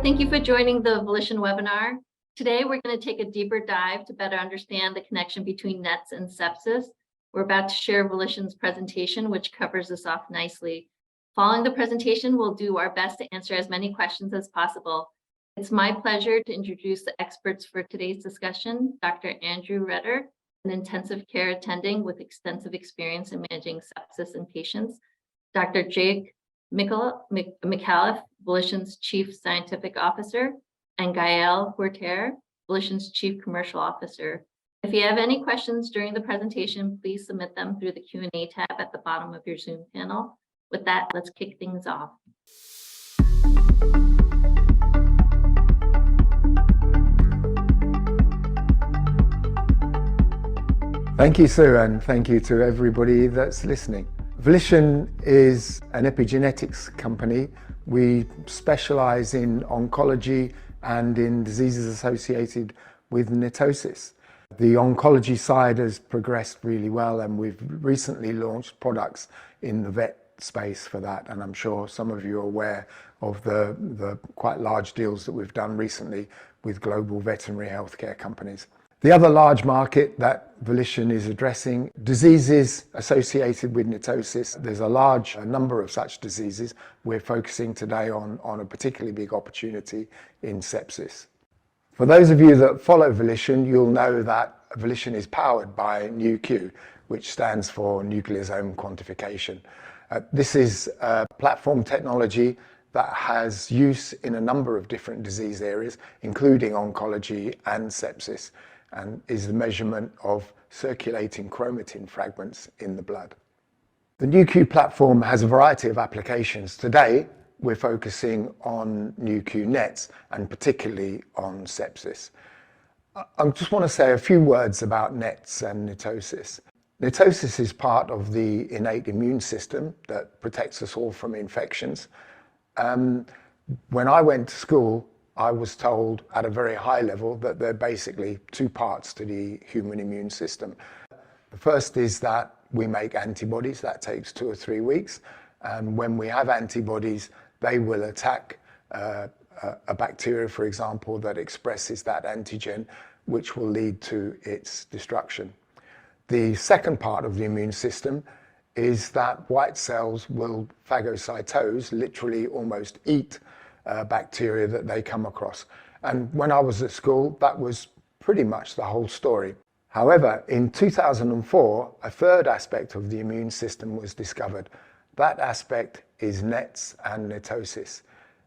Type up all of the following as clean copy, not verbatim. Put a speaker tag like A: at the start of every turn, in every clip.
A: thank you for joining the Volition webinar. Today, we're going to take a deeper dive to better understand the connection between NETs and sepsis. We're about to share Volition's presentation, which covers this off nicely. Following the presentation, we'll do our best to answer as many questions as possible. It's my pleasure to introduce the experts for today's discussion, Dr. Andrew Retter, an intensive care attending with extensive experience in managing sepsis in patients, Dr. Jake McAuliffe, Volition's Chief Scientific Officer, and Gael Huerter, Volition's Chief Commercial Officer. If you have any questions during the presentation, please submit them through the Q&A tab at the bottom of your Zoom panel. With that, let's kick things off.
B: Thank you, Sue, and thank you to everybody that's listening. Volition is an epigenetics company. We specialize in oncology and in diseases associated with NETosis. The oncology side has progressed really well, and we've recently launched products in the vet space for that, and I'm sure some of you are aware of the quite large deals that we've done recently with global veterinary healthcare companies. The other large market that Volition is addressing, diseases associated with NETosis. There's a large number of such diseases. We're focusing today on a particularly big opportunity in sepsis. For those of you that follow Volition, you'll know that Volition is powered by Nu-Q, which stands for nucleosome quantification. This is a platform technology that has use in a number of different disease areas, including oncology and sepsis, and is the measurement of circulating chromatin fragments in the blood. The Nu-Q platform has a variety of applications. Today, we're focusing on Nu-Q nets and particularly on sepsis. I just want to say a few words about nets and NETosis. NETosis is part of the innate immune system that protects us all from infections. When I went to school, I was told at a very high level that there are basically two parts to the human immune system. The first is that we make antibodies. That takes 2 or 3 weeks. And when we have antibodies, they will attack a bacteria, for example, that expresses that antigen, which will lead to its destruction. The second part of the immune system is that white cells will phagocytose, literally almost eat bacteria that they come across. And when I was at school, that was pretty much the whole story. However, in 2004, a third aspect of the immune system was discovered. That aspect is nets and NETosis.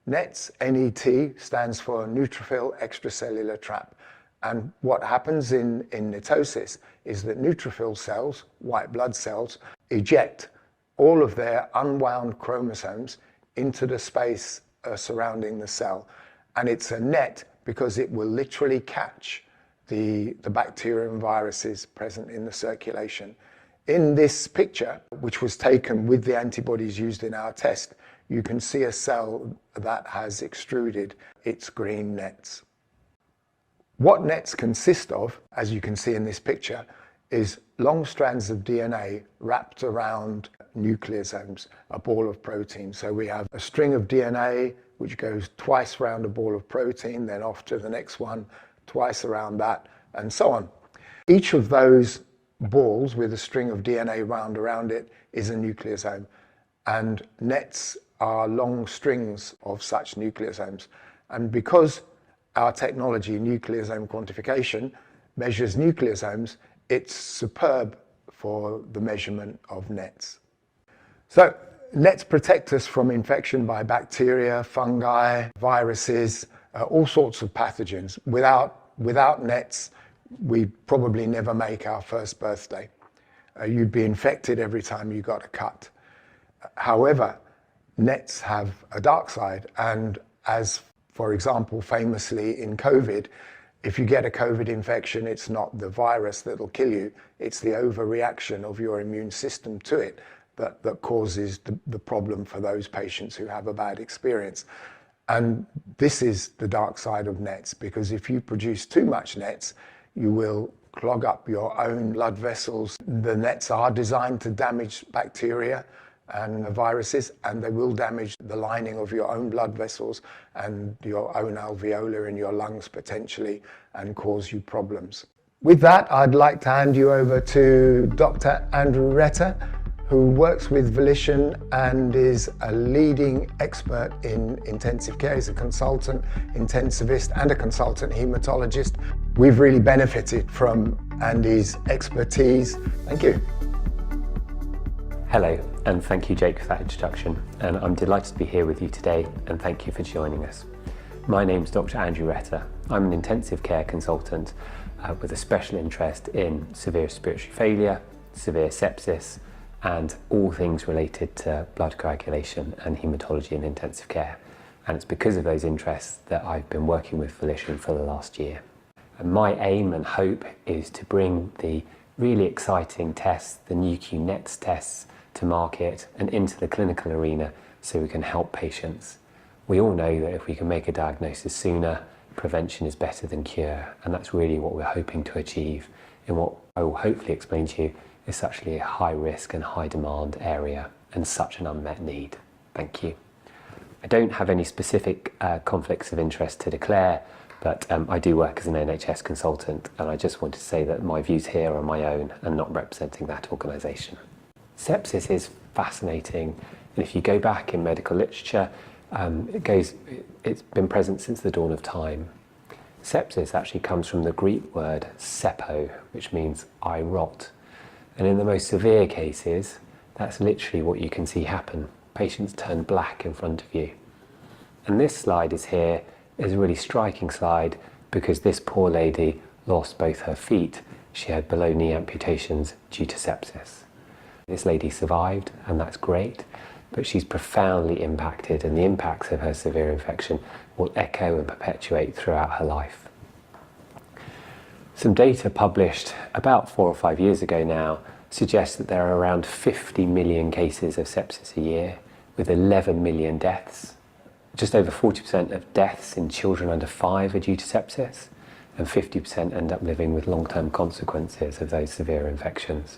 B: Nets, N-E-T, stands for neutrophil extracellular trap. And what happens in NETosis is that neutrophil cells, white blood cells, eject all of their unwound chromosomes into the space surrounding the cell. And it's a net because it will literally catch the bacteria and viruses present in the circulation. In this picture, which was taken with the antibodies used in our test, you can see a cell that has extruded its green nets. What nets consist of, as you can see in this picture, is long strands of DNA wrapped around nucleosomes, a ball of protein. So we have a string of DNA which goes twice around a ball of protein, then off to the next one, twice around that, and so on. Each of those balls with a string of DNA wound around it is a nucleosome, and nets are long strings of such nucleosomes. And because our technology, nucleosome quantification, measures nucleosomes, it's superb for the measurement of nets. So nets protect us from infection by bacteria, fungi, viruses, all sorts of pathogens. Without nets, we'd probably never make our first birthday. You'd be infected every time you got a cut. However, nets have a dark side, and as, for example, famously in COVID, if you get a COVID infection, it's not the virus that'll kill you, it's the overreaction of your immune system to it that causes the problem for those patients who have a bad experience. And this is the dark side of nets, because if you produce too much nets, you will clog up your own blood vessels. The nets are designed to damage bacteria, and viruses, and they will damage the lining of your own blood vessels and your own alveoli in your lungs potentially, and cause you problems. With that, I'd like to hand you over to Dr. Andrew Retter, who works with Volition and is a leading expert in intensive care. He's a consultant intensivist and a consultant haematologist. We've really benefited from Andy's expertise. Thank you.
C: Hello, and thank you, Jake, for that introduction. And I'm delighted to be here with you today, and thank you for joining us. My name's Dr. Andrew Retter. I'm an intensive care consultant with a special interest in severe respiratory failure, severe sepsis, and all things related to blood coagulation and haematology in intensive care. And it's because of those interests that I've been working with Volition for the last year. And my aim and hope is to bring the really exciting tests, the NETosis tests, to market and into the clinical arena so we can help patients. We all know that if we can make a diagnosis sooner, prevention is better than cure, and that's really what we're hoping to achieve in what I will hopefully explain to you is such a high risk and high demand area and such an unmet need. Thank you. I don't have any specific conflicts of interest to declare, but I do work as an NHS consultant, and I just want to say that my views here are my own and not representing that organisation. Sepsis is fascinating, and if you go back in medical literature, it's been present since the dawn of time. Sepsis actually comes from the Greek word sepo, which means I rot. And in the most severe cases, that's literally what you can see happen. Patients turn black in front of you. And this slide is a really striking slide because this poor lady lost both her feet. She had below knee amputations due to sepsis. This lady survived, and that's great, but she's profoundly impacted, and the impacts of her severe infection will echo and perpetuate throughout her life. Some data published about 4 or 5 years ago now suggests that there are around 50 million cases of sepsis a year, with 11 million deaths. Just over 40% of deaths in children under 5 are due to sepsis, and 50% end up living with long-term consequences of those severe infections.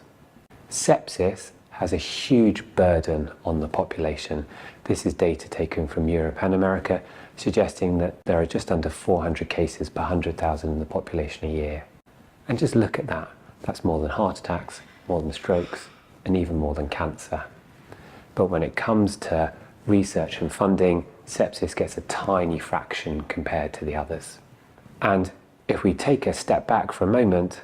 C: Sepsis has a huge burden on the population. This is data taken from Europe and America, suggesting that there are just under 400 cases per 100,000 in the population a year. And just look at that. That's more than heart attacks, more than strokes, and even more than cancer. But when it comes to research and funding, sepsis gets a tiny fraction compared to the others. And if we take a step back for a moment,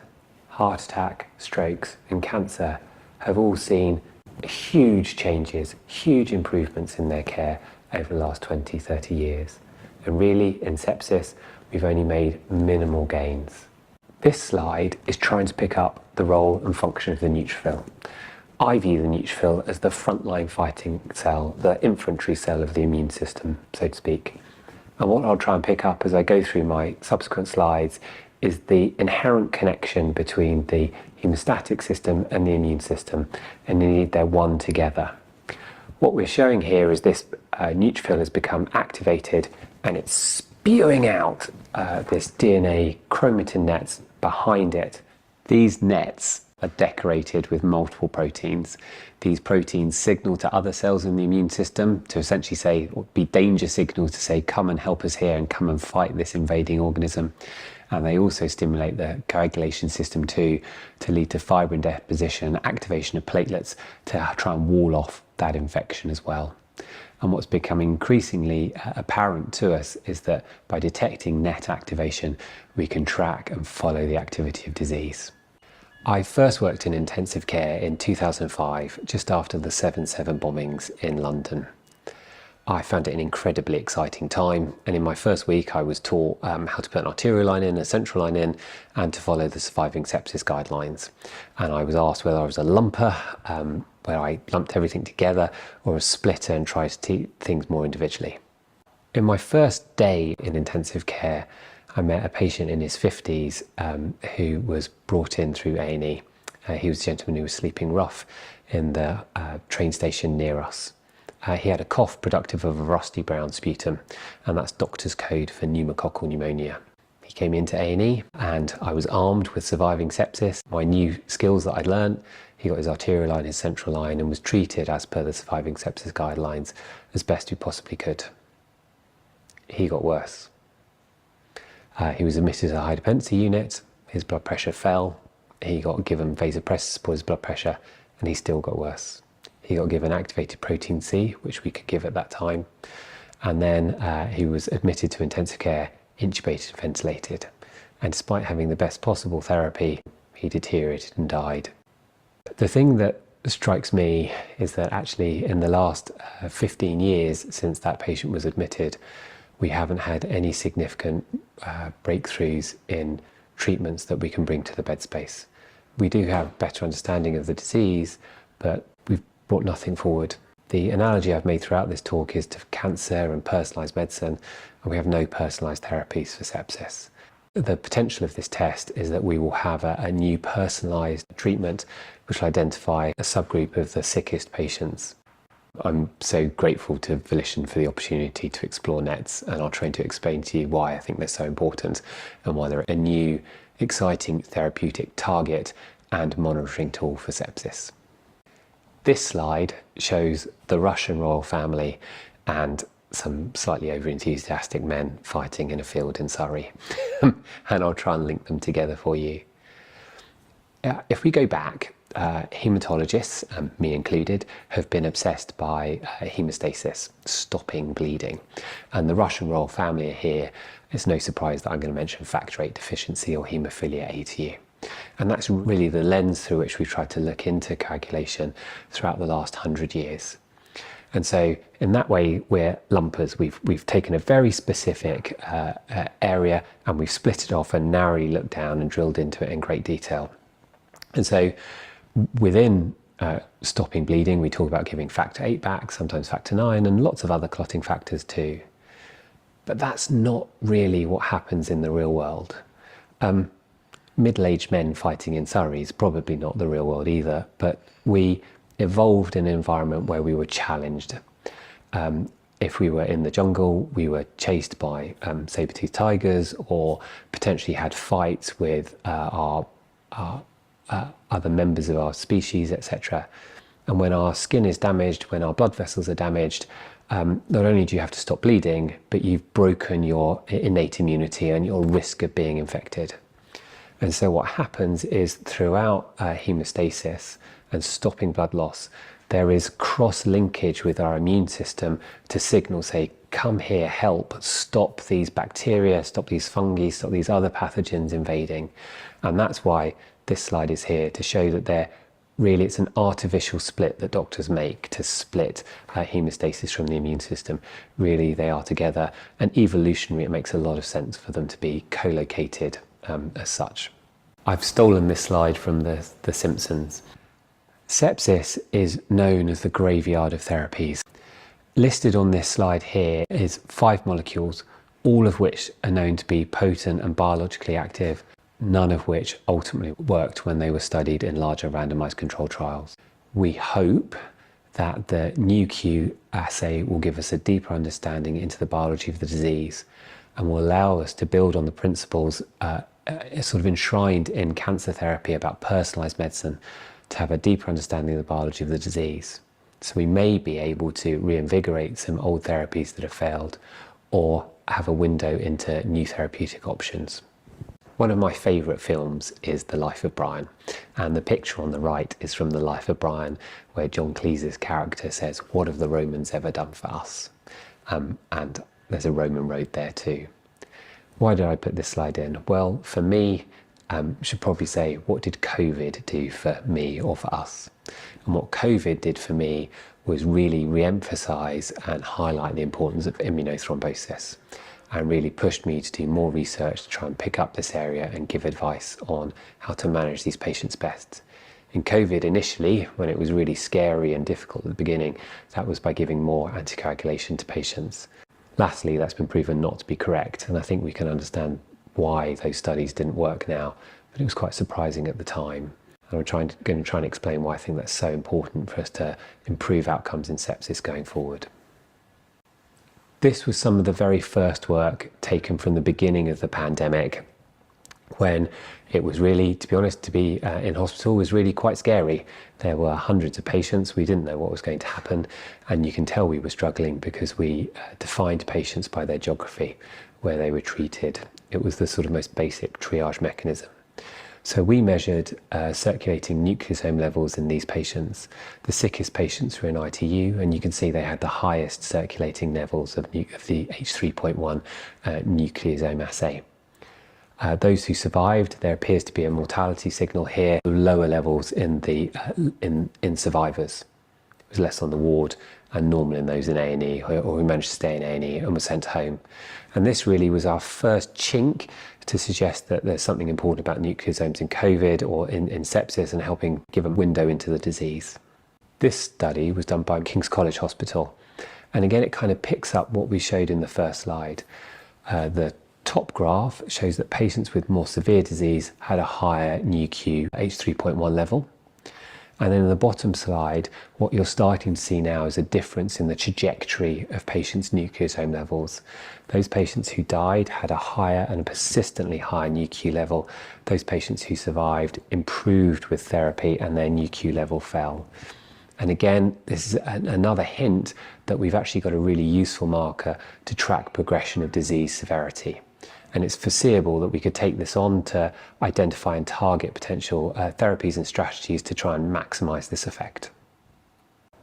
C: heart attack, strokes, and cancer have all seen huge changes, huge improvements in their care over the last 20, 30 years. And really, in sepsis, we've only made minimal gains. This slide is trying to pick up the role and function of the neutrophil. I view the neutrophil as the frontline fighting cell, the infantry cell of the immune system, so to speak. And what I'll try and pick up as I go through my subsequent slides is the inherent connection between the hemostatic system and the immune system, and indeed they're one together. What we're showing here is this neutrophil has become activated and it's spewing out this DNA chromatin nets behind it. These nets are decorated with multiple proteins. These proteins signal to other cells in the immune system to essentially say, or be danger signals to say, come and help us here and come and fight this invading organism. And they also stimulate the coagulation system too, to lead to fibrin deposition, activation of platelets to try and wall off that infection as well. And what's becoming increasingly apparent to us is that by detecting NET activation, we can track and follow the activity of disease. I first worked in intensive care in 2005, just after the 7/7 bombings in London. I found it an incredibly exciting time, and in my first week I was taught how to put an arterial line in, a central line in, and to follow the surviving sepsis guidelines. And I was asked whether I was a lumper, where I lumped everything together, or a splitter and tried to teach things more individually. In my first day in intensive care, I met a patient in his 50s who was brought in through A&E. He was a gentleman who was sleeping rough in the train station near us. He had a cough productive of a rusty brown sputum, and that's doctor's code for pneumococcal pneumonia. He came into A&E and I was armed with surviving sepsis. My new skills that I'd learned, he got his arterial line, his central line, and was treated as per the surviving sepsis guidelines as best we possibly could. He got worse. He was admitted to a high dependency unit, his blood pressure fell, he got given vasopressors to support his blood pressure, and he still got worse. He got given activated protein C, which we could give at that time, and then he was admitted to intensive care, intubated and ventilated, and despite having the best possible therapy, he deteriorated and died. The thing that strikes me is that actually in the last 15 years since that patient was admitted, we haven't had any significant breakthroughs in treatments that we can bring to the bed space. We do have better understanding of the disease, but we've brought nothing forward. The analogy I've made throughout this talk is to cancer and personalised medicine, and we have no personalised therapies for sepsis. The potential of this test is that we will have a new personalised treatment which will identify a subgroup of the sickest patients. I'm so grateful to Volition for the opportunity to explore NETs, and I'll try to explain to you why I think they're so important and why they're a new, exciting therapeutic target and monitoring tool for sepsis. This slide shows the Russian royal family and some slightly over-enthusiastic men fighting in a field in Surrey. And I'll try and link them together for you. If we go back, haematologists, me included, have been obsessed by hemostasis, stopping bleeding. And the Russian royal family are here. It's no surprise that I'm going to mention factor VIII deficiency or haemophilia A to you. And that's really the lens through which we've tried to look into coagulation throughout the last 100 years. And so in that way, we're lumpers. We've taken a very specific area and we've split it off and narrowly looked down and drilled into it in great detail. And so within stopping bleeding, we talk about giving factor VIII back, sometimes factor IX, and lots of other clotting factors too. But that's not really what happens in the real world. Middle-aged men fighting in Surrey is probably not the real world either, but we evolved in an environment where we were challenged. If we were in the jungle, we were chased by saber-toothed tigers or potentially had fights with our other members of our species, etc. And when our skin is damaged, when our blood vessels are damaged, not only do you have to stop bleeding, but you've broken your innate immunity and your risk of being infected. And so what happens is throughout hemostasis and stopping blood loss, there is cross-linkage with our immune system to signal, say, come here, help, stop these bacteria, stop these fungi, stop these other pathogens invading. And that's why this slide is here, to show that it's an artificial split that doctors make to split hemostasis from the immune system. Really, they are together, and evolutionary, it makes a lot of sense for them to be co-located as such. I've stolen this slide from the Simpsons. Sepsis is known as the graveyard of therapies. Listed on this slide here is 5 molecules, all of which are known to be potent and biologically active, none of which ultimately worked when they were studied in larger randomized control trials. We hope that the Nu-Q assay will give us a deeper understanding into the biology of the disease and will allow us to build on the principles sort of enshrined in cancer therapy about personalized medicine to have a deeper understanding of the biology of the disease. So we may be able to reinvigorate some old therapies that have failed or have a window into new therapeutic options. One of my favourite films is The Life of Brian, and the picture on the right is from The Life of Brian, where John Cleese's character says, "What have the Romans ever done for us?" And there's a Roman road there too. Why did I put this slide in? Well, for me, should probably say, what did COVID do for me or for us? And what COVID did for me was really re-emphasize and highlight the importance of immunothrombosis, and really pushed me to do more research to try and pick up this area and give advice on how to manage these patients best. In COVID initially, when it was really scary and difficult at the beginning, that was by giving more anticoagulation to patients. Lastly, that's been proven not to be correct, and I think we can understand why those studies didn't work now, but it was quite surprising at the time. And I'm going to try and explain why I think that's so important for us to improve outcomes in sepsis going forward. This was some of the very first work taken from the beginning of the pandemic, when it was really, to be honest, to be in hospital was really quite scary. There were hundreds of patients. We didn't know what was going to happen. And you can tell we were struggling because we defined patients by their geography, where they were treated. It was the sort of most basic triage mechanism. So we measured circulating nucleosome levels in these patients. The sickest patients were in ITU, and you can see they had the highest circulating levels of the H3.1 nucleosome assay. Those who survived, there appears to be a mortality signal here, lower levels in survivors. It was less on the ward and normal in those in A&E, or who managed to stay in A&E and were sent home. And this really was our first chink to suggest that there's something important about nucleosomes in COVID or in sepsis, and helping give a window into the disease. This study was done by King's College Hospital. And again, it kind of picks up what we showed in the first slide. The top graph shows that patients with more severe disease had a higher Nu-Q H3.1 level. And then in the bottom slide, what you're starting to see now is a difference in the trajectory of patients' nucleosome levels. Those patients who died had a higher and persistently higher Nu-Q level. Those patients who survived improved with therapy, and their Nu-Q level fell. And again, this is another hint that we've actually got a really useful marker to track progression of disease severity. And it's foreseeable that we could take this on to identify and target potential therapies and strategies to try and maximize this effect.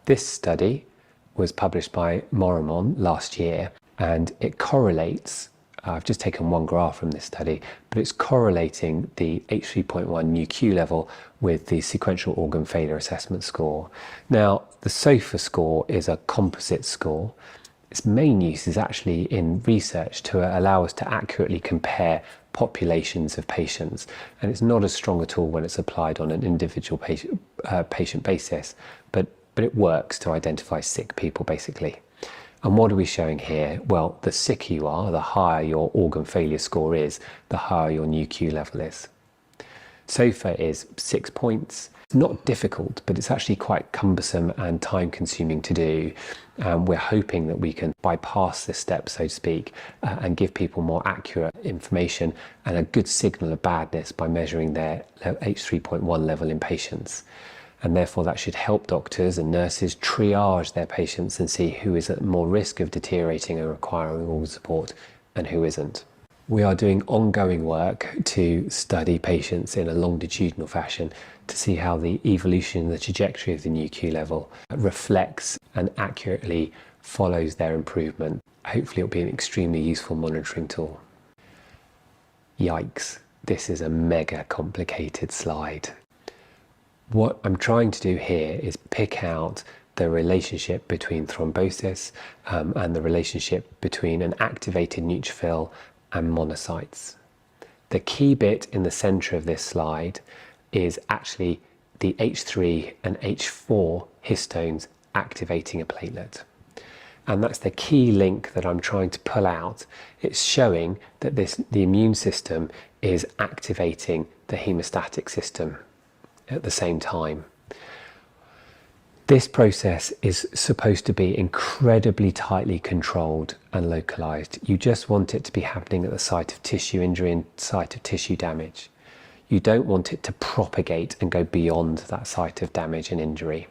C: This study was published by Moremont last year, and it correlates, I've just taken one graph from this study, but it's correlating the H3.1 Nu-Q level with the sequential organ failure assessment score. Now, the SOFA score is a composite score. Its main use is actually in research to allow us to accurately compare populations of patients, and it's not as strong at all when it's applied on an individual patient basis, but it works to identify sick people basically. And what are we showing here? Well, the sicker you are, the higher your organ failure score is, the higher your Nu-Q level is. SOFA is 6 points. It's not difficult, but it's actually quite cumbersome and time consuming to do. We're hoping that we can bypass this step, so to speak, and give people more accurate information and a good signal of badness by measuring their H3.1 level in patients. And therefore that should help doctors and nurses triage their patients and see who is at more risk of deteriorating and requiring organ support and who isn't. We are doing ongoing work to study patients in a longitudinal fashion to see how the evolution, the trajectory of the Nu-Q level reflects and accurately follows their improvement. Hopefully it'll be an extremely useful monitoring tool. Yikes, this is a mega complicated slide. What I'm trying to do here is pick out the relationship between thrombosis and the relationship between an activated neutrophil and monocytes. The key bit in the center of this slide is actually the H3 and H4 histones activating a platelet. And that's the key link that I'm trying to pull out. It's showing that the immune system is activating the hemostatic system at the same time. This process is supposed to be incredibly tightly controlled and localized. You just want it to be happening at the site of tissue injury and site of tissue damage. You don't want it to propagate and go beyond that site of damage and injury.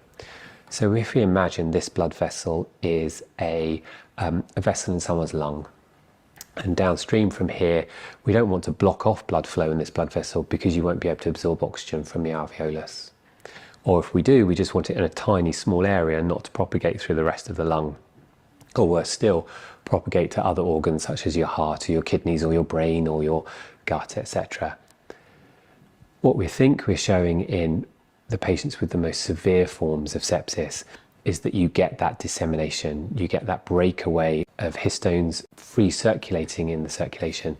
C: So if we imagine this blood vessel is a vessel in someone's lung, and downstream from here, we don't want to block off blood flow in this blood vessel because you won't be able to absorb oxygen from the alveolus. Or if we do, we just want it in a tiny small area, not to propagate through the rest of the lung. Or worse still, propagate to other organs such as your heart or your kidneys or your brain or your gut, etc. What we think we're showing in the patients with the most severe forms of sepsis is that you get that dissemination, you get that breakaway of histones free circulating in the circulation,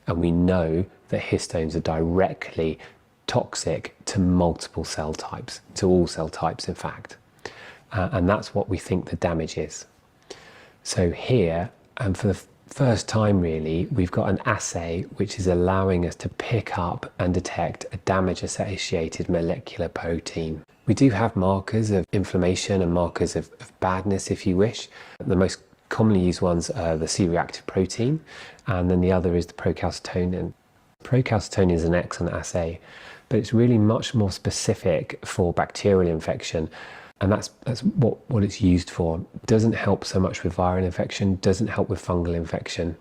C: and we know that histones are directly toxic to multiple cell types, to all cell types in fact. And that's what we think the damage is. So here, and for the first time really, we've got an assay which is allowing us to pick up and detect a damage-associated molecular protein. We do have markers of inflammation and markers of badness, if you wish. The most commonly used ones are the C-reactive protein, and then the other is the procalcitonin. Procalcitonin is an excellent assay, but it's really much more specific for bacterial infection, and that's what it's used for. It doesn't help so much with viral infection, doesn't help with fungal infection,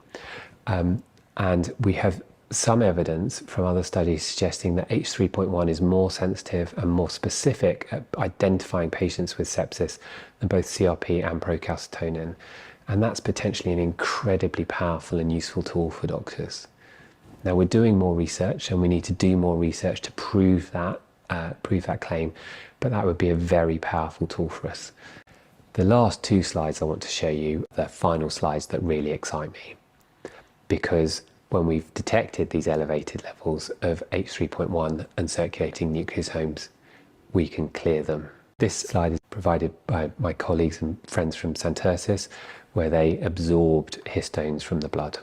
C: and we have some evidence from other studies suggesting that H3.1 is more sensitive and more specific at identifying patients with sepsis than both CRP and procalcitonin. And that's potentially an incredibly powerful and useful tool for doctors. Now, we're doing more research, and we need to do more research to prove that claim, but that would be a very powerful tool for us. The last two slides I want to show you are the final slides that really excite me, because when we've detected these elevated levels of H3.1 and circulating nucleosomes, we can clear them. This slide is provided by my colleagues and friends from NETosis, where they absorbed histones from the blood.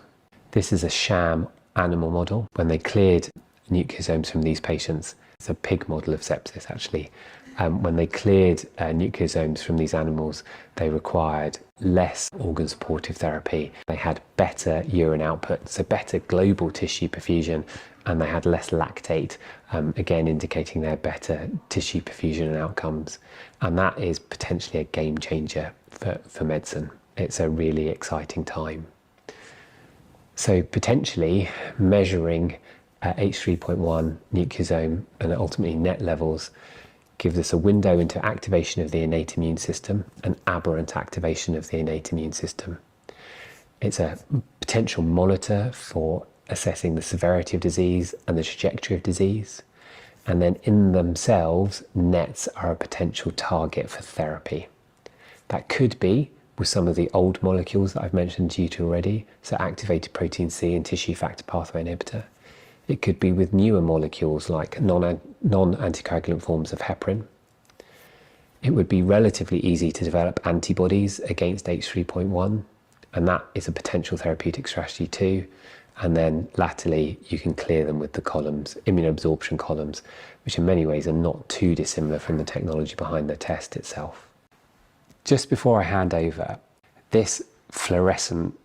C: This is a sham animal model. When they cleared nucleosomes from these patients, it's a pig model of sepsis actually. When they cleared nucleosomes from these animals, they required less organ supportive therapy. They had better urine output, so better global tissue perfusion, and they had less lactate, again indicating their better tissue perfusion and outcomes. And that is potentially a game changer for medicine. It's a really exciting time. So potentially measuring H3.1 nucleosome and ultimately NET levels gives us a window into activation of the innate immune system and aberrant activation of the innate immune system. It's a potential monitor for assessing the severity of disease and the trajectory of disease. And then in themselves, NETs are a potential target for therapy. That could be with some of the old molecules that I've mentioned to you already, so activated protein C and tissue factor pathway inhibitor. It could be with newer molecules like non-anticoagulant forms of heparin. It would be relatively easy to develop antibodies against H3.1, and that is a potential therapeutic strategy too. And then latterly, you can clear them with the columns, immunoabsorption columns, which in many ways are not too dissimilar from the technology behind the test itself. Just before I hand over, this fluorescent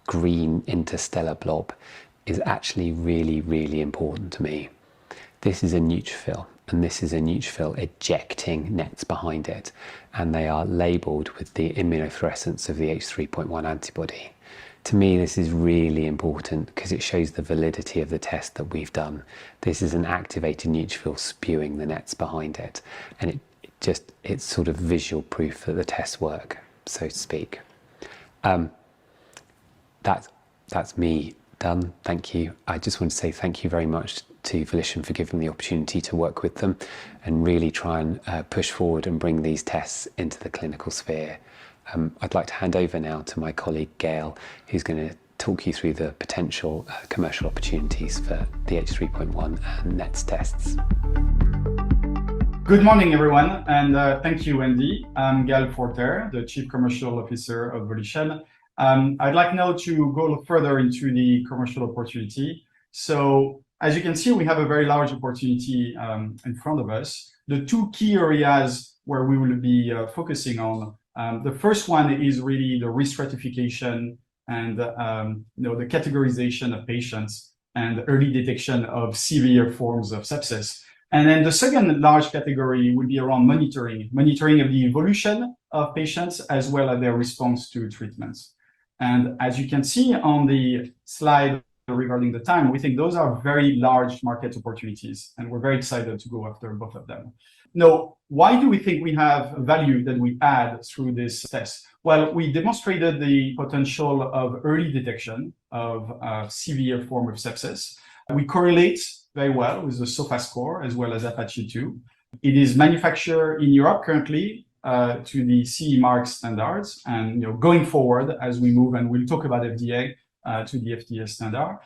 C: green interstellar blob is actually really, really important to me. This is a neutrophil, and this is a neutrophil ejecting NETs behind it, and they are labelled with the immunofluorescence of the H3.1 antibody. To me, this is really important because it shows the validity of the test that we've done. This is an activated neutrophil spewing the NETs behind it, and it's sort of visual proof that the tests work, so to speak. That's me done. Thank you. I just want to say thank you very much to Volition for giving me the opportunity to work with them and really try and push forward and bring these tests into the clinical sphere. I'd like to hand over now to my colleague Gail, who's going to talk you through the potential commercial opportunities for the H3.1 and NETs tests.
D: Good morning, everyone, and thank you, Wendy. I'm Gail Forter, the Chief Commercial Officer of Volition. I'd like now to go a little further into the commercial opportunity. So, as you can see, we have a very large opportunity in front of us. The two key areas where we will be focusing on, the first one is really the re-stratification and the categorization of patients and early detection of severe forms of sepsis. And then the second large category would be around monitoring of the evolution of patients as well as their response to treatments. And as you can see on the slide regarding the time, we think those are very large market opportunities, and we're very excited to go after both of them. Now, why do we think we have value that we add through this test? Well, we demonstrated the potential of early detection of severe form of sepsis. We correlate very well with the SOFA score as well as Apache 2. It is manufactured in Europe currently to the CE mark standards, and going forward as we move, and we'll talk about FDA to the FDA standard.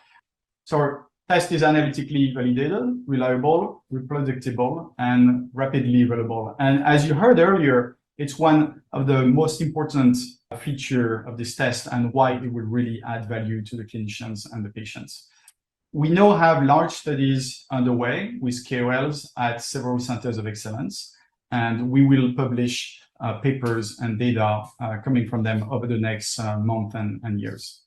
D: So our test is analytically validated, reliable, reproducible, and rapidly available. And as you heard earlier, it's one of the most important feature of this test and why it will really add value to the clinicians and the patients. We now have large studies underway with KOLs at several centers of excellence, and we will publish papers and data coming from them over the next month and years.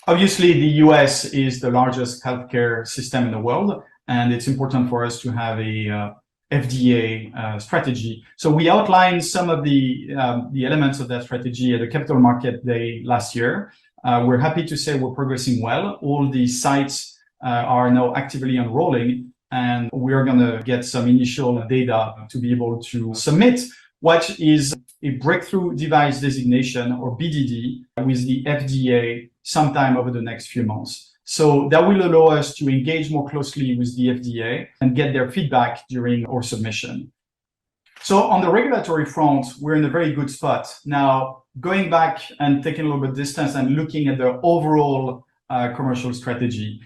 D: Obviously, the US is the largest healthcare system in the world, and it's important for us to have a FDA strategy. So we outlined some of the elements of that strategy at the Capital Market Day last year. We're happy to say we're progressing well. All the sites are now actively enrolling, and we're going to get some initial data to be able to submit what is a breakthrough device designation, or BDD, with the FDA sometime over the next few months. So that will allow us to engage more closely with the FDA and get their feedback during our submission. So on the regulatory front, we're in a very good spot. Now, going back and taking a little bit of distance and looking at the overall commercial strategy,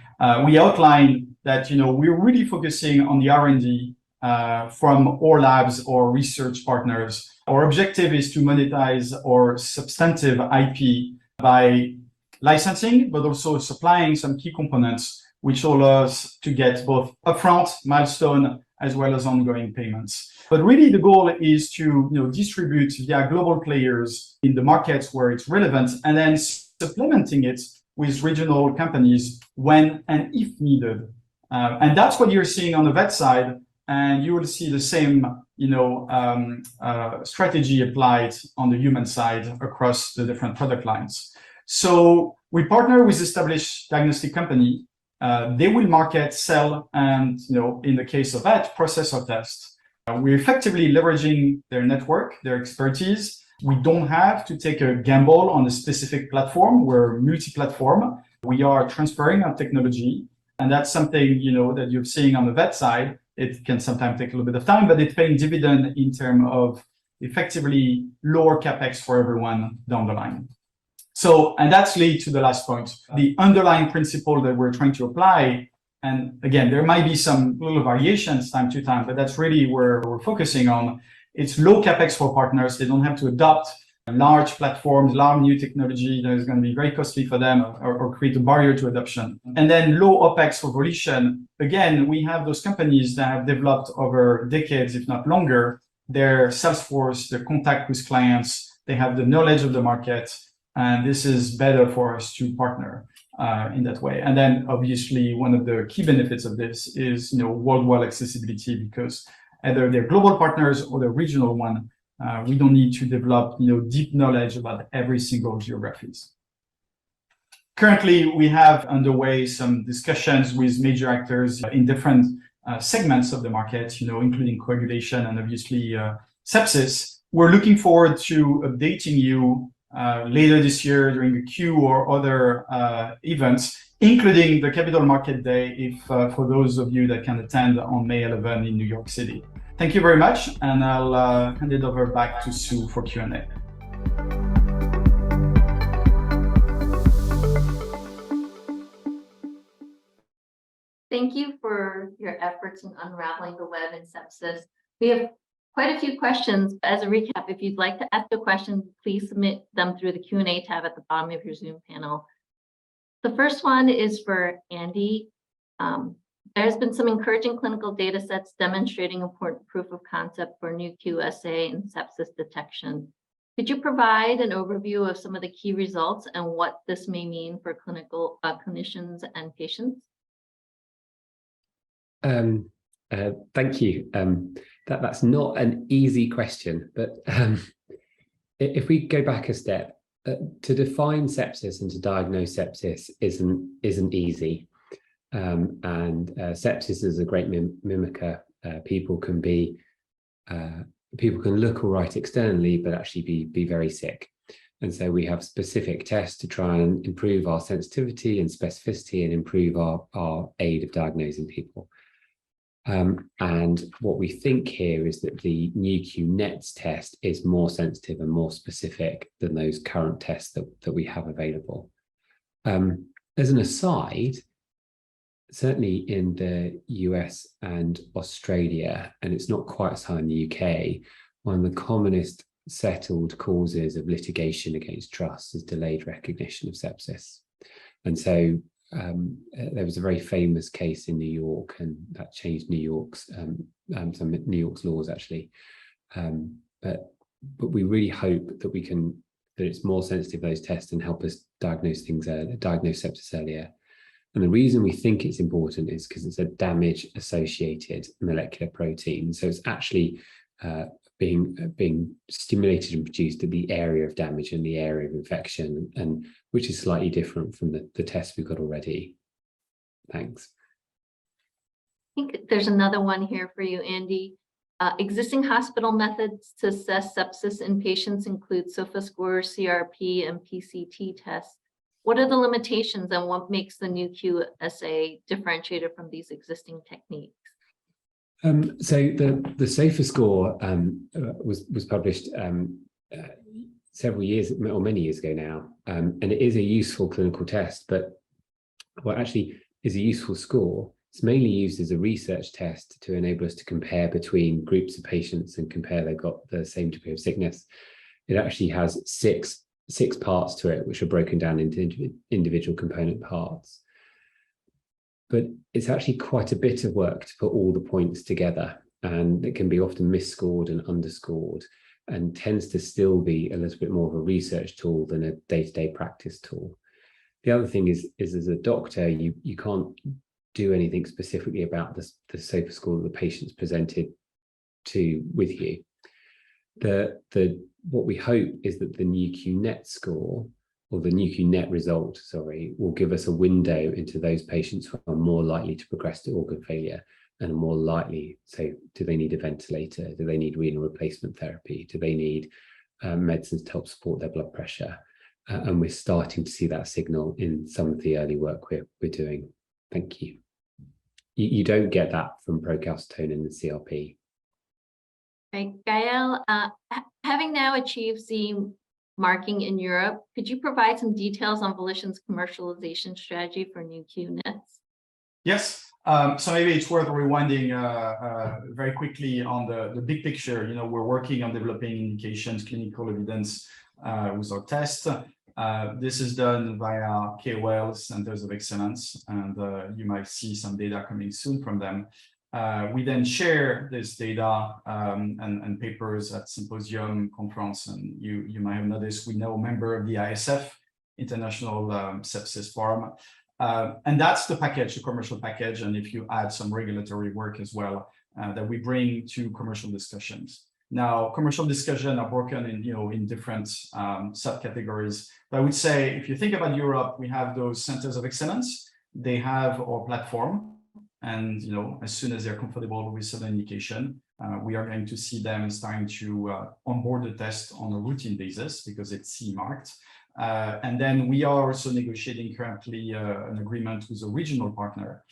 D: we outlined that we're really focusing on the R&D from our labs or research partners. Our objective is to monetize our substantive IP by licensing, but also supplying some key components, which allow us to get both upfront milestone as well as ongoing payments. But really the goal is to distribute via global players in the markets where it's relevant, and then supplementing it with regional companies when and if needed. And that's what you're seeing on the vet side, and you will see the same strategy applied on the human side across the different product lines. So we partner with established diagnostic company. They will market, sell, and in the case of that, process or test. We're effectively leveraging their network, their expertise. We don't have to take a gamble on a specific platform. We're multi-platform. We are transferring our technology, and that's something that you're seeing on the vet side. It can sometimes take a little bit of time, but it's paying dividend in terms of effectively lower capex for everyone down the line. So, and that's lead to the last point, the underlying principle that we're trying to apply. And again, there might be some little variations time to time, but that's really where we're focusing on. It's low capex for partners. They don't have to adopt large platforms, large new technology that is going to be very costly for them or create a barrier to adoption. And then low OPEX for Volition. Again, we have those companies that have developed over decades, if not longer, their sales force, their contact with clients, they have the knowledge of the market. And this is better for us to partner in that way. And then obviously one of the key benefits of this is worldwide accessibility, because either they're global partners or they're regional one, we don't need to develop deep knowledge about every single geographies. Currently, we have underway some discussions with major actors in different segments of the market, including coagulation and obviously sepsis. We're looking forward to updating you later this year during the Q or other events, including the Capital Market Day, if for those of you that can attend on May 11 in New York City. Thank you very much, and I'll hand it over back to Soo for Q&A.
A: Thank you for your efforts in unraveling the web in sepsis. We have quite a few questions. As a recap, if you'd like to ask a question, please submit them through the Q&A tab at the bottom of your Zoom panel. The first one is for Andy. There's been some encouraging clinical data sets demonstrating important proof of concept for Nucleosomics and sepsis detection. Could you provide an overview of some of the key results and what this may mean for clinical clinicians and patients?
C: Thank you. That's not an easy question, but if we go back a step, to define sepsis and to diagnose sepsis isn't easy. And sepsis is a great mimicker. People can look all right externally, but actually be very sick. And so we have specific tests to try and improve our sensitivity and specificity and improve our aid of diagnosing people. And what we think here is that the Nu-Q-NETs test is more sensitive and more specific than those current tests that we have available. As an aside, certainly in the US and Australia, and it's not quite as high in the UK, one of the commonest settled causes of litigation against trusts is delayed recognition of sepsis. And so there was a very famous case in New York, and that changed New York's laws actually. But but we really hope that that it's more sensitive, those tests, and help us diagnose sepsis earlier. And the reason we think it's important is because it's a damage-associated molecular protein. So it's actually being stimulated and produced at the area of damage and the area of infection, and which is slightly different from the tests we've got already. Thanks.
A: I think there's another one here for you, Andy. Existing hospital methods to assess sepsis in patients include SOFA score, CRP, and PCT tests. What are the limitations and what makes the Nu.Q assay differentiated from these existing techniques?
C: So the SOFA score was published several years or many years ago now, and it is a useful clinical test, but what actually is a useful score. It's mainly used as a research test to enable us to compare between groups of patients and compare they've got the same degree of sickness. It actually has six parts to it, which are broken down into individual component parts. But it's actually quite a bit of work to put all the points together, and it can be often misscored and underscored, and tends to still be a little bit more of a research tool than a day-to-day practice tool. The other thing is as a doctor, you can't do anything specifically about the SOFA score that the patient's presented with you. What we hope is that the Nu.Q Net score, or the Nu.Q Net result, sorry, will give us a window into those patients who are more likely to progress to organ failure and are more likely, so do they need a ventilator? Do they need renal replacement therapy? Do they need medicines to help support their blood pressure? And we're starting to see that signal in some of the early work we're doing. Thank you. You don't get that from procalcitonin and CRP.
A: Right, Gael, having now achieved CE marking in Europe, could you provide some details on Volition's commercialization strategy for Nu.Q Nets?
D: Yes. So maybe it's worth rewinding very quickly on the big picture. You know, we're working on developing indications, clinical evidence with our test. This is done via KOL centers of excellence, and you might see some data coming soon from them. We then share this data and papers at symposium, conference, and you might have noticed we now a member of the ISF, International Sepsis Forum. And that's the package, the commercial package, and if you add some regulatory work as well that we bring to commercial discussions. Now, commercial discussions are broken in different subcategories. But I would say, if you think about Europe, we have those centers of excellence. They have our platform, and as soon as they're comfortable with certain indication, we are going to see them starting to onboard the test on a routine basis because it's CE marked. And then we are also negotiating currently an agreement with a regional partner.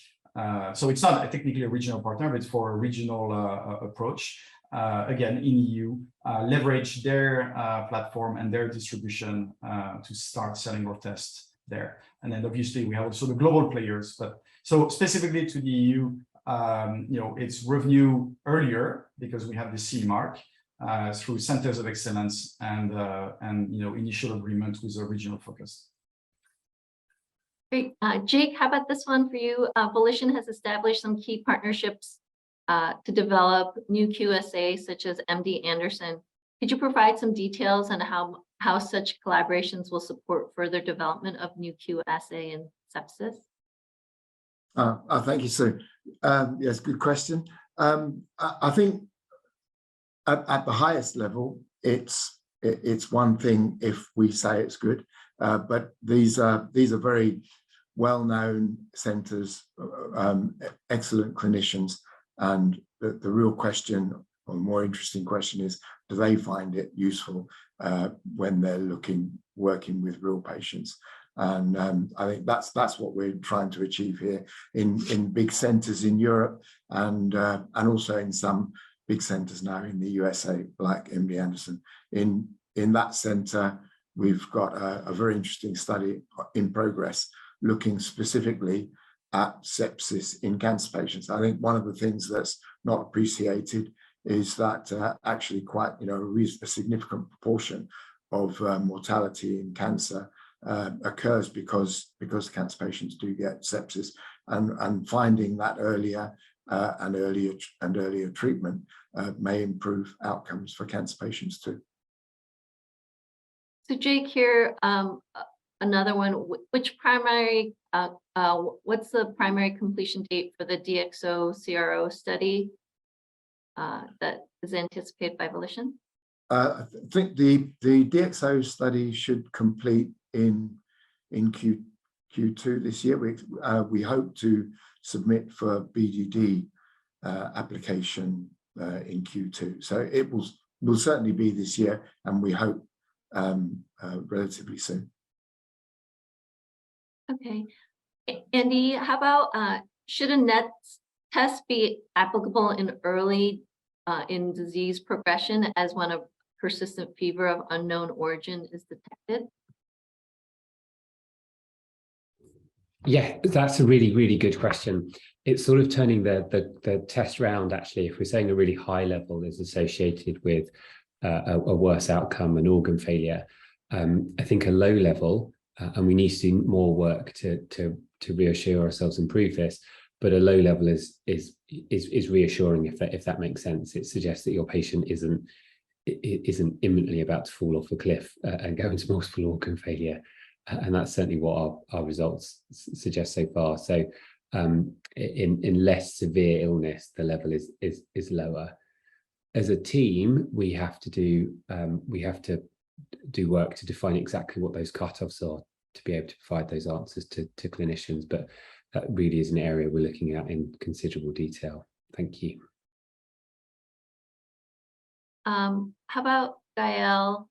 D: So it's not technically a regional partner, but it's for a regional approach. Again, in EU, leverage their platform and their distribution to start selling our tests there. And then obviously we have also the global players. But so specifically to the EU, it's revenue earlier because we have the CE mark through centers of excellence and initial agreement with a regional focus.
A: Great. Jake, how about this one for you? Volition has established some key partnerships to develop Nu.Q assays such as MD Anderson. Could you provide some details on how such collaborations will support further development of Nu.Q assay in sepsis?
B: Thank you, Sue. Yes, good question. I think at the highest level, it's one thing if we say it's good, but these are very well-known centers, excellent clinicians, and the real question, or more interesting question, is do they find it useful when they're working with real patients? And I think that's what we're trying to achieve here in big centers in Europe and also in some big centers now in the USA, like MD Anderson. In that center, we've got a very interesting study in progress looking specifically at sepsis in cancer patients. I think one of the things that's not appreciated is that actually quite a significant proportion of mortality in cancer occurs because cancer patients do get sepsis, and finding that earlier and earlier treatment may improve outcomes for cancer patients too.
A: So Jake here, another one, which primary, what's the primary completion date for the DxO CRO study that is anticipated by Volition?
B: I think the DxO study should complete in Q2 this year. We hope to submit for BDD application in Q2. So it will certainly be this year, and we hope relatively soon.
A: Okay. Andy, how about should a NETs test be applicable in early in disease progression as when a persistent fever of unknown origin is detected?
C: Yeah, that's a really, really good question. It's sort of turning the test round, actually. If we're saying a really high level is associated with a worse outcome, an organ failure, I think a low level, and we need to do more work to reassure ourselves and prove this, but a low level is reassuring if that makes sense. It suggests that your patient isn't imminently about to fall off a cliff and go into multiple organ failure. And that's certainly what our results suggest so far. So in less severe illness, the level is lower. As a team, we have to do work to define exactly what those cutoffs are to be able to provide those answers to clinicians. But that really is an area we're looking at in considerable detail. Thank you.
A: How about Gael?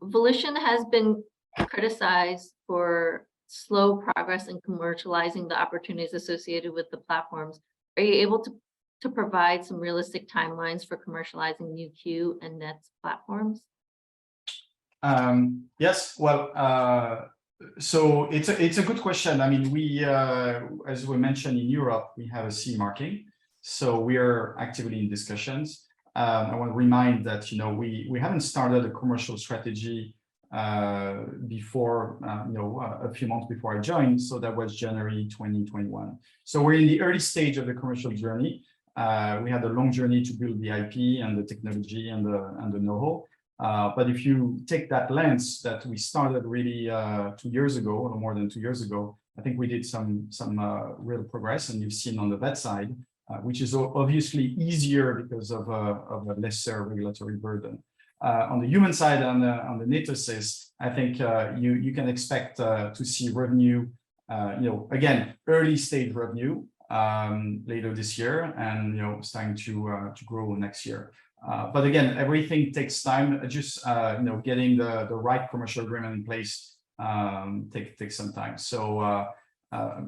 A: Volition has been criticized for slow progress in commercializing the opportunities associated with the platforms. Are you able to provide some realistic timelines for commercializing Nu.Q and NETs platforms?
D: Yes, well, so it's a good question. I mean, we, as we mentioned in Europe, we have a CE marking, so we are actively in discussions. I want to remind that, you know, we haven't started a commercial strategy before, a few months before I joined. So that was January 2021. So we're in the early stage of the commercial journey. We had a long journey to build the IP and the technology and the know-how. But if you take that lens that we started really 2 years ago, or more than 2 years ago, I think we did some real progress, and you've seen on the vet side, which is obviously easier because of a lesser regulatory burden. On the human side, on the NETosis, I think you can expect to see revenue, again, early stage revenue later this year, and starting to grow next year. But again, everything takes time. Just getting the right commercial agreement in place takes some time. So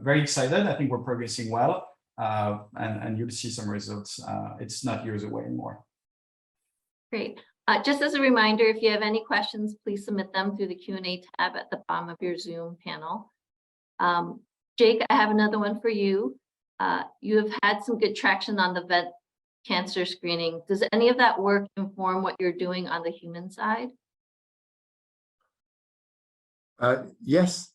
D: very excited. I think we're progressing well. And you'll see some results. It's not years away anymore.
A: Great. Just as a reminder, if you have any questions, please submit them through the Q&A tab at the bottom of your Zoom panel. Jake, I have another one for you. You have had some good traction on the vet cancer screening. Does any of that work inform what you're doing on the human side?
B: Yes.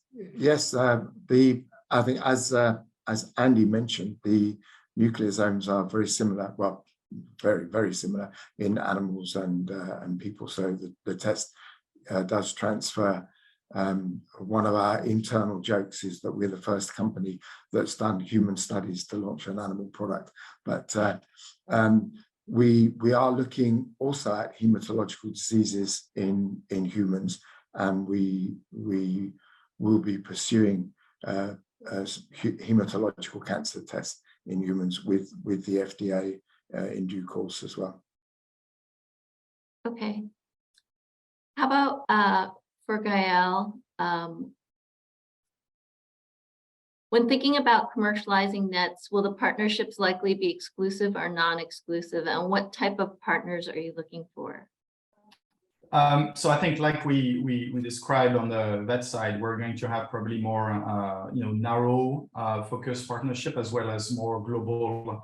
B: I think as Andy mentioned, the nucleosomes are very similar, well, very, very similar in animals and people. So the test does transfer. One of our internal jokes is that we're the first company that's done human studies to launch an animal product. But we are looking also at hematological diseases in humans, and we will be pursuing hematological cancer tests in humans with the FDA in due course as well.
A: Okay. How about for Gael, when thinking about commercializing NETs, will the partnerships likely be exclusive or non-exclusive, and what type of partners are you looking for?
D: So I think, like we described on the vet side, we're going to have probably more narrow focused partnership as well as more global.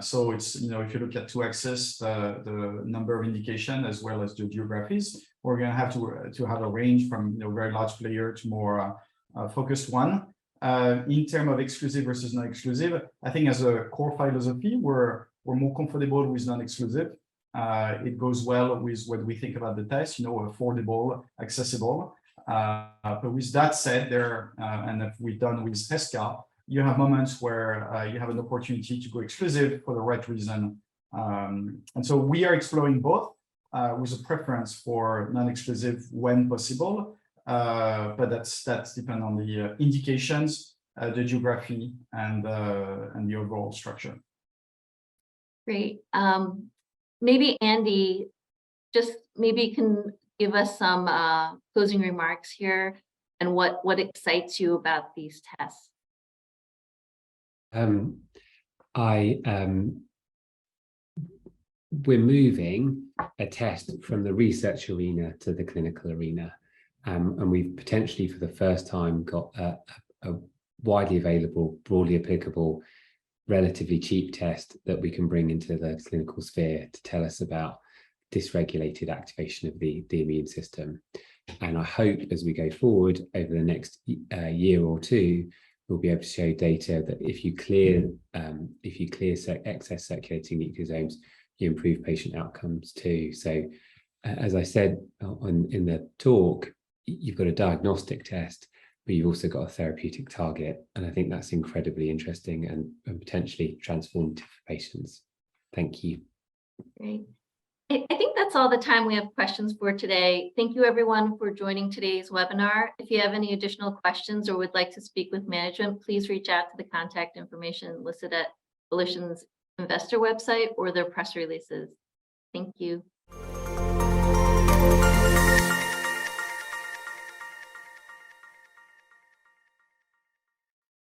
D: So it's, if you look at 2-axis, the number of indication as well as the geographies, we're going to have to have a range from very large player to more focused one. In terms of exclusive versus non-exclusive, I think as a core philosophy, we're more comfortable with non-exclusive. It goes well with what we think about the test, affordable, accessible. But with that said, and if we've done with Heska, you have moments where you have an opportunity to go exclusive for the right reason. And so we are exploring both with a preference for non-exclusive when possible. But that's dependent on the indications, the geography, and the overall structure.
A: Great. Maybe Andy, just maybe you can give us some closing remarks here and what excites you about these tests.
C: We're moving a test from the research arena to the clinical arena. And we've potentially for the first time got a widely available, broadly applicable, relatively cheap test that we can bring into the clinical sphere to tell us about dysregulated activation of the immune system. And I hope as we go forward over the next year or two, we'll be able to show data that if you clear excess circulating nucleosomes, you improve patient outcomes too. So as I said in the talk, you've got a diagnostic test, but you've also got a therapeutic target. And I think that's incredibly interesting and potentially transformative for patients. Thank you.
A: Great. I think that's all the time we have questions for today. Thank you everyone for joining today's webinar. If you have any additional questions or would like to speak with management, please reach out to the contact information listed at Volition's investor website or their press releases. Thank you.